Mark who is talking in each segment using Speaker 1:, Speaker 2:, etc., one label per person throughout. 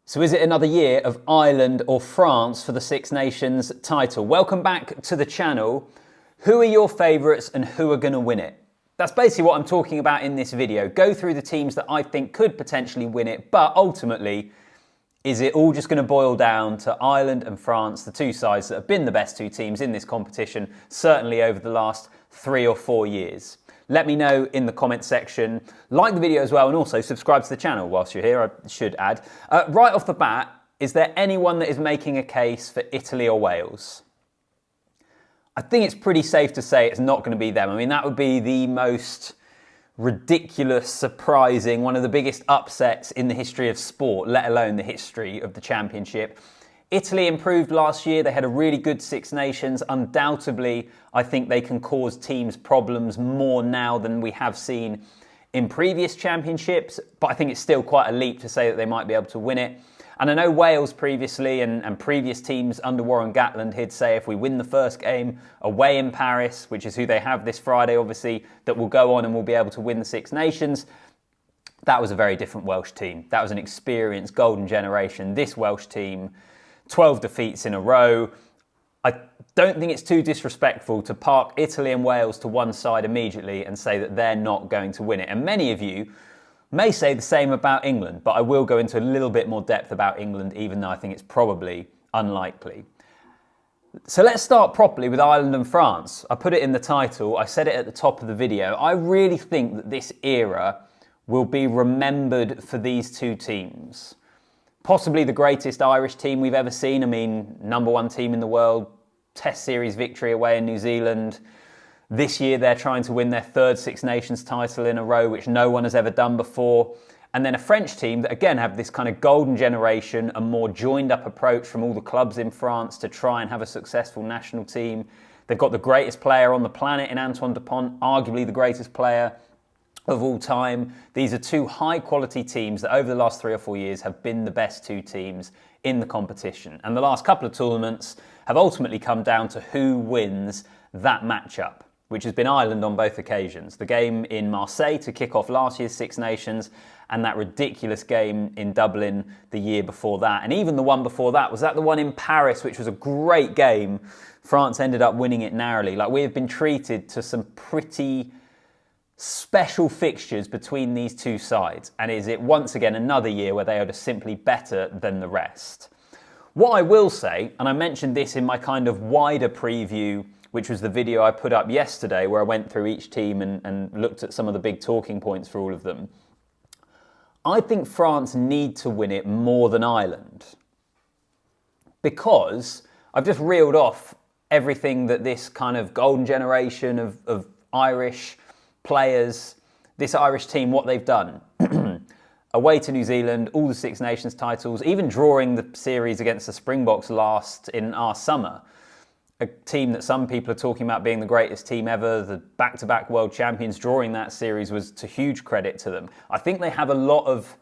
Speaker 1: So is it another year of Ireland or France for the Six Nations title? Welcome back to the channel. Who are your favourites and who are going to win it? That's basically what I'm talking about in this video. Go through the teams that I think could potentially win it, but ultimately, is it all just going to boil down to Ireland and France, the two sides that have been the best two teams in this competition, certainly over the last 3 or 4 years? Let me know in the comment section. Like the video as well, and also subscribe to the channel whilst you're here, I should add. Right off the bat, is there anyone that is making a case for Italy or Wales? I think it's pretty safe to say it's not going to be them. I mean, that would be the most ridiculous, surprising, one of the biggest upsets in the history of sport, let alone the history of the championship. Italy improved last year. They had a really good Six Nations. Undoubtedly, I think they can cause teams problems more now than we have seen in previous championships. But I think it's still quite a leap to say that they might be able to win it. And I know Wales previously and previous teams under Warren Gatland, he'd say if we win the first game away in Paris, which is who they have this Friday, obviously, that will go on and we'll be able to win the Six Nations. That was a very different Welsh team. That was an experienced golden generation. This Welsh team, 12 defeats in a row. I don't think it's too disrespectful to park Italy and Wales to one side immediately and say that they're not going to win it. And many of you may say the same about England, but I will go into a little bit more depth about England, even though I think it's probably unlikely. So let's start properly with Ireland and France. I put it in the title, I said it at the top of the video. I really think that this era will be remembered for these two teams. Possibly the greatest Irish team we've ever seen. I mean, #1 team in the world, Test Series victory away in New Zealand. This year they're trying to win their third Six Nations title in a row, which no one has ever done before. And then a French team that again have this kind of golden generation, a more joined up approach from all the clubs in France to try and have a successful national team. They've got the greatest player on the planet in Antoine Dupont, arguably the greatest player of all time. These are two high quality teams that over the last 3 or 4 years have been the best two teams in the competition. And the last couple of tournaments have ultimately come down to who wins that matchup, which has been Ireland on both occasions. The game in Marseille to kick off last year's Six Nations and that ridiculous game in Dublin the year before that. And even the one before that, was that the one in Paris, which was a great game. France ended up winning it narrowly. Like, we have been treated to some pretty special fixtures between these two sides, and is it once again another year where they are just simply better than the rest? What I will say, and I mentioned this in my kind of wider preview, which was the video I put up yesterday where I went through each team and looked at some of the big talking points for all of them. I think France need to win it more than Ireland, because I've just reeled off everything that this kind of golden generation of Irish players, this Irish team, what they've done. Away to New Zealand, all the Six Nations titles, even drawing the series against the Springboks last in our summer. A team that some people are talking about being the greatest team ever, the back-to-back world champions, drawing that series was to huge credit to them. I think they have a lot of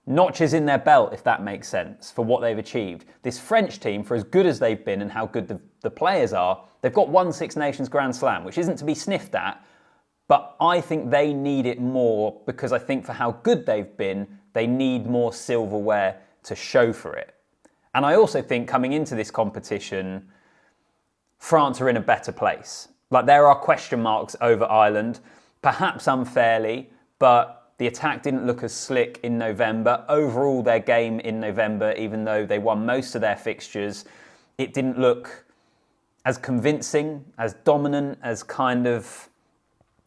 Speaker 1: notches in their belt, if that makes sense, for what they've achieved. This French team, for as good as they've been and how good the players are, they've got one Six Nations Grand Slam, which isn't to be sniffed at, but I think they need it more, because I think for how good they've been, they need more silverware to show for it. And I also think coming into this competition, France are in a better place. Like, there are question marks over Ireland, perhaps unfairly, but the attack didn't look as slick in November. Overall, their game in November, even though they won most of their fixtures, it didn't look as convincing, as dominant, as kind of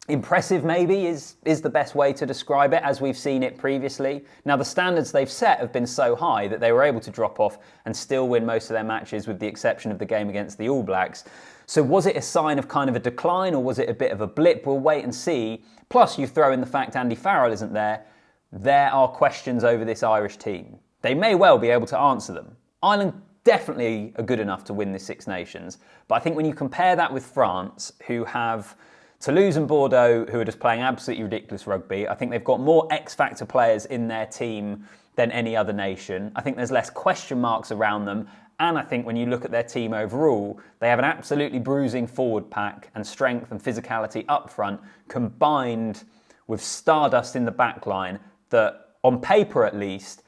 Speaker 1: impressive maybe is the best way to describe it, as we've seen it previously. Now, the standards they've set have been so high that they were able to drop off and still win most of their matches, with the exception of the game against the All Blacks. So was it a sign of kind of a decline, or was it a bit of a blip? We'll wait and see. Plus, you throw in the fact Andy Farrell isn't there. There are questions over this Irish team. They may well be able to answer them. Ireland definitely are good enough to win the Six Nations. But I think when you compare that with France, who have Toulouse and Bordeaux, who are just playing absolutely ridiculous rugby, I think they've got more X-factor players in their team than any other nation. I think there's less question marks around them. And I think when you look at their team overall, they have an absolutely bruising forward pack and strength and physicality up front, combined with stardust in the back line that, on paper at least,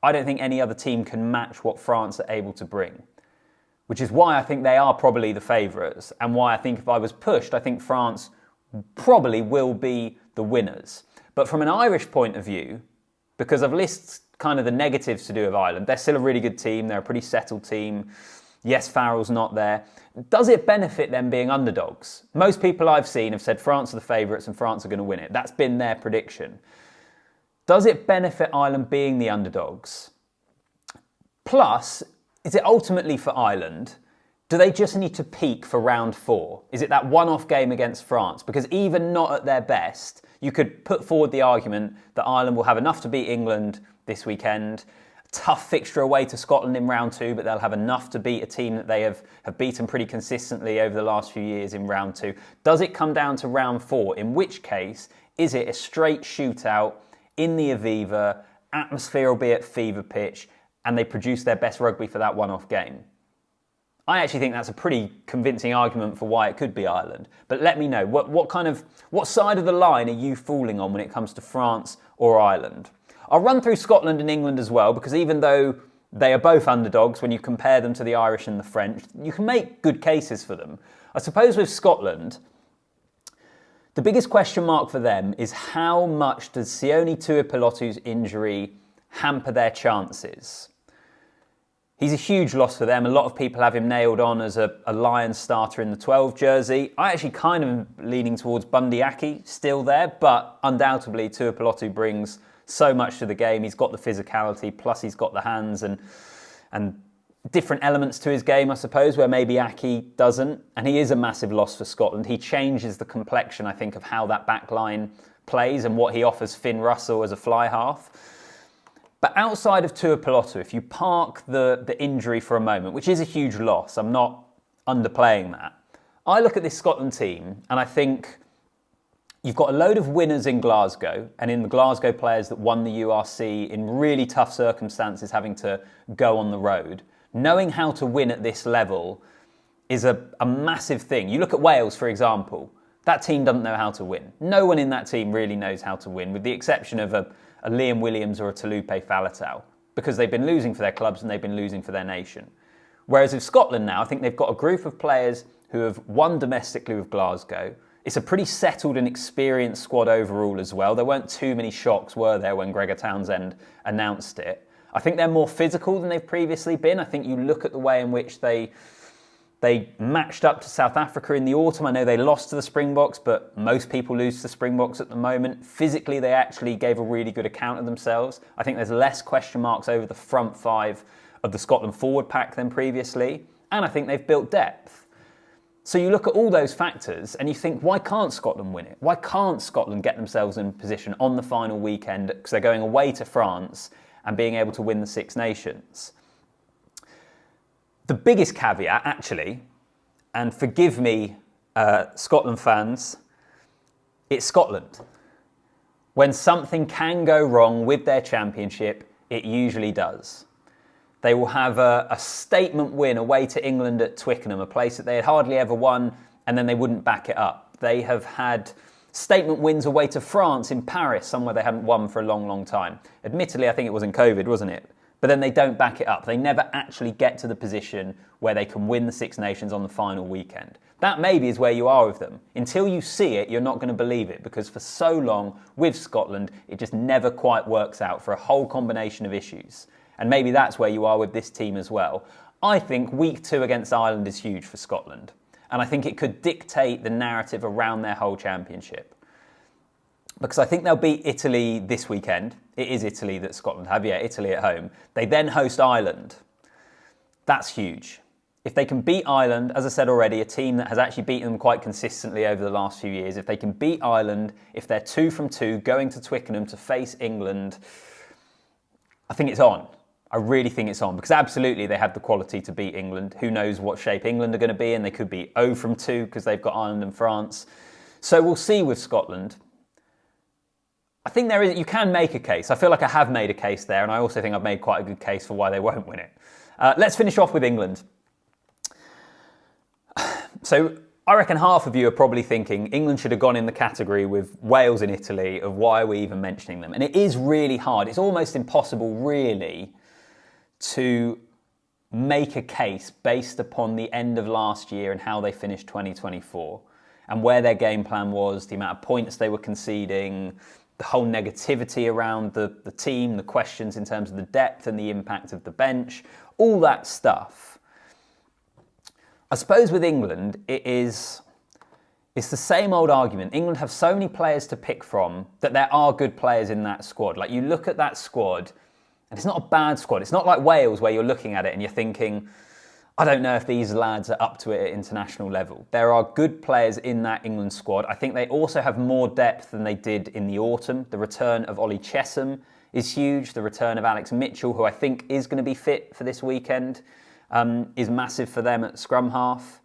Speaker 1: I don't think any other team can match what France are able to bring, which is why I think they are probably the favourites, and why I think if I was pushed, I think France probably will be the winners. But from an Irish point of view, because I've listed kind of the negatives to do with Ireland, they're still a really good team, they're a pretty settled team. Yes, Farrell's not there. Does it benefit them being underdogs? Most people I've seen have said France are the favourites and France are going to win it. That's been their prediction. Does it benefit Ireland being the underdogs? Plus, is it ultimately for Ireland, do they just need to peak for round 4? Is it that one-off game against France? Because even not at their best, you could put forward the argument that Ireland will have enough to beat England this weekend. Tough fixture away to Scotland in round 2, but they'll have enough to beat a team that they have beaten pretty consistently over the last few years in round 2. Does it come down to round 4? In which case, is it a straight shootout in the Aviva, atmosphere will be at fever pitch, and they produce their best rugby for that one-off game? I actually think that's a pretty convincing argument for why it could be Ireland. But let me know, what side of the line are you falling on when it comes to France or Ireland? I'll run through Scotland and England as well, because even though they are both underdogs, when you compare them to the Irish and the French, you can make good cases for them. I suppose with Scotland, the biggest question mark for them is how much does Sione Tuipulotu's injury hamper their chances? He's a huge loss for them. A lot of people have him nailed on as a Lions starter in the 12 jersey. I actually kind of am leaning towards Bundy Aki still there, but undoubtedly Tuipulotu brings so much to the game. He's got the physicality, plus he's got the hands and different elements to his game, I suppose, where maybe Aki doesn't. And he is a massive loss for Scotland. He changes the complexion, I think, of how that back line plays and what he offers Finn Russell as a fly half. But outside of Tuipulotu, if you park the injury for a moment, which is a huge loss, I'm not underplaying that. I look at this Scotland team and I think you've got a load of winners in Glasgow, and in the Glasgow players that won the URC in really tough circumstances, having to go on the road. Knowing how to win at this level is a massive thing. You look at Wales, for example. That team doesn't know how to win. No one in that team really knows how to win, with the exception of a Liam Williams or a Talupe Faletau, because they've been losing for their clubs and they've been losing for their nation. Whereas with Scotland now, I think they've got a group of players who have won domestically with Glasgow. It's a pretty settled and experienced squad overall as well. There weren't too many shocks, were there, when Gregor Townsend announced it. I think they're more physical than they've previously been. I think you look at the way in which they matched up to South Africa in the autumn. I know they lost to the Springboks, but most people lose to the Springboks at the moment. Physically, they actually gave a really good account of themselves. I think there's less question marks over the front 5 of the Scotland forward pack than previously. And I think they've built depth. So you look at all those factors and you think, why can't Scotland win it? Why can't Scotland get themselves in position on the final weekend, because they're going away to France and being able to win the Six Nations? The biggest caveat, actually, and forgive me, Scotland fans, it's Scotland. When something can go wrong with their championship, it usually does. They will have a statement win away to England at Twickenham, a place that they had hardly ever won, and then they wouldn't back it up. They have had statement wins away to France in Paris, somewhere they hadn't won for a long, long time. Admittedly, I think it was in COVID, wasn't it? But then they don't back it up. They never actually get to the position where they can win the Six Nations on the final weekend. That maybe is where you are with them. Until you see it, you're not going to believe it, because for so long with Scotland, it just never quite works out for a whole combination of issues. And maybe that's where you are with this team as well. I think week 2 against Ireland is huge for Scotland. And I think it could dictate the narrative around their whole championship. Because I think they'll beat Italy this weekend. It is Italy that Scotland have, Italy at home. They then host Ireland. That's huge. If they can beat Ireland, as I said already, a team that has actually beaten them quite consistently over the last few years, if they can beat Ireland, if they're 2 from 2, going to Twickenham to face England, I think it's on. I really think it's on, because absolutely they have the quality to beat England. Who knows what shape England are going to be in? They could be 0 from 2 because they've got Ireland and France. So we'll see with Scotland. I think you can make a case. I feel like I have made a case there, and I also think I've made quite a good case for why they won't win it. Let's finish off with England. So I reckon half of you are probably thinking England should have gone in the category with Wales and Italy of why are we even mentioning them? And it is really hard. It's almost impossible, really, to make a case based upon the end of last year and how they finished 2024 and where their game plan was, the amount of points they were conceding, the whole negativity around the team, the questions in terms of the depth and the impact of the bench, all that stuff. I suppose with England, it's the same old argument. England have so many players to pick from that there are good players in that squad. Like, you look at that squad, and it's not a bad squad. It's not like Wales where you're looking at it and you're thinking, I don't know if these lads are up to it at international level. There are good players in that England squad. I think they also have more depth than they did in the autumn. The return of Ollie Chesham is huge. The return of Alex Mitchell, who I think is going to be fit for this weekend, is massive for them at scrum half.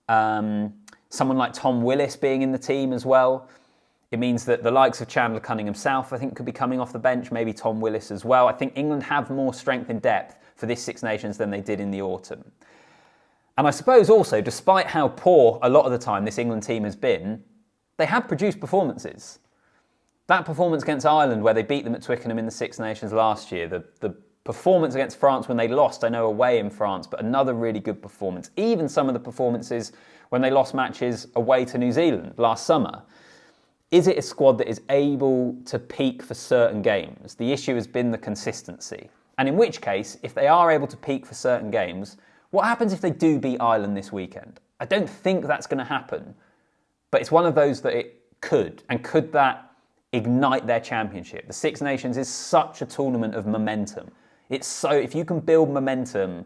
Speaker 1: Someone like Tom Willis being in the team as well. It means that the likes of Chandler Cunningham South, I think, could be coming off the bench, maybe Tom Willis as well. I think England have more strength and depth for this Six Nations than they did in the autumn. And I suppose also, despite how poor a lot of the time this England team has been, they have produced performances. That performance against Ireland, where they beat them at Twickenham in the Six Nations last year, the performance against France when they lost, I know, away in France, but another really good performance. Even some of the performances when they lost matches away to New Zealand last summer. Is it a squad that is able to peak for certain games? The issue has been the consistency. And in which case, if they are able to peak for certain games, what happens if they do beat Ireland this weekend? I don't think that's going to happen, but it's one of those that it could. And could that ignite their championship? The Six Nations is such a tournament of momentum. If you can build momentum,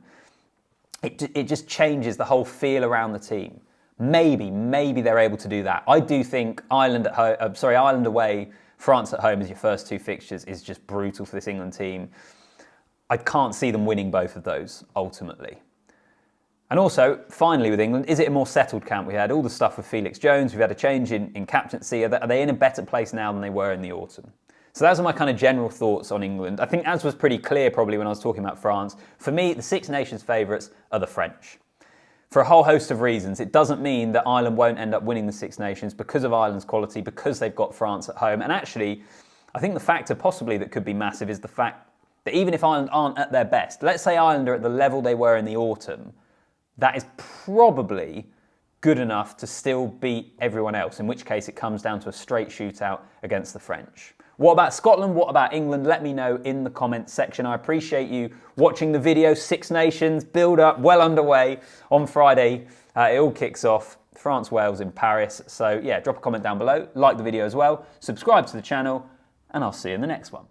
Speaker 1: it just changes the whole feel around the team. Maybe they're able to do that. I do think Ireland away, France at home as your first two fixtures is just brutal for this England team. I can't see them winning both of those ultimately. And also, finally with England, is it a more settled camp? We had all the stuff with Felix Jones. We've had a change in captaincy. Are they in a better place now than they were in the autumn? So those are my kind of general thoughts on England. I think, as was pretty clear probably when I was talking about France, for me, the Six Nations favourites are the French. For a whole host of reasons. It doesn't mean that Ireland won't end up winning the Six Nations because of Ireland's quality, because they've got France at home. And actually, I think the factor possibly that could be massive is the fact that even if Ireland aren't at their best, let's say Ireland are at the level they were in the autumn, that is probably good enough to still beat everyone else, in which case it comes down to a straight shootout against the French. What about Scotland? What about England? Let me know in the comments section. I appreciate you watching the video. Six Nations build up, well underway on Friday. It all kicks off. France, Wales in Paris. So yeah, drop a comment down below. Like the video as well. Subscribe to the channel, and I'll see you in the next one.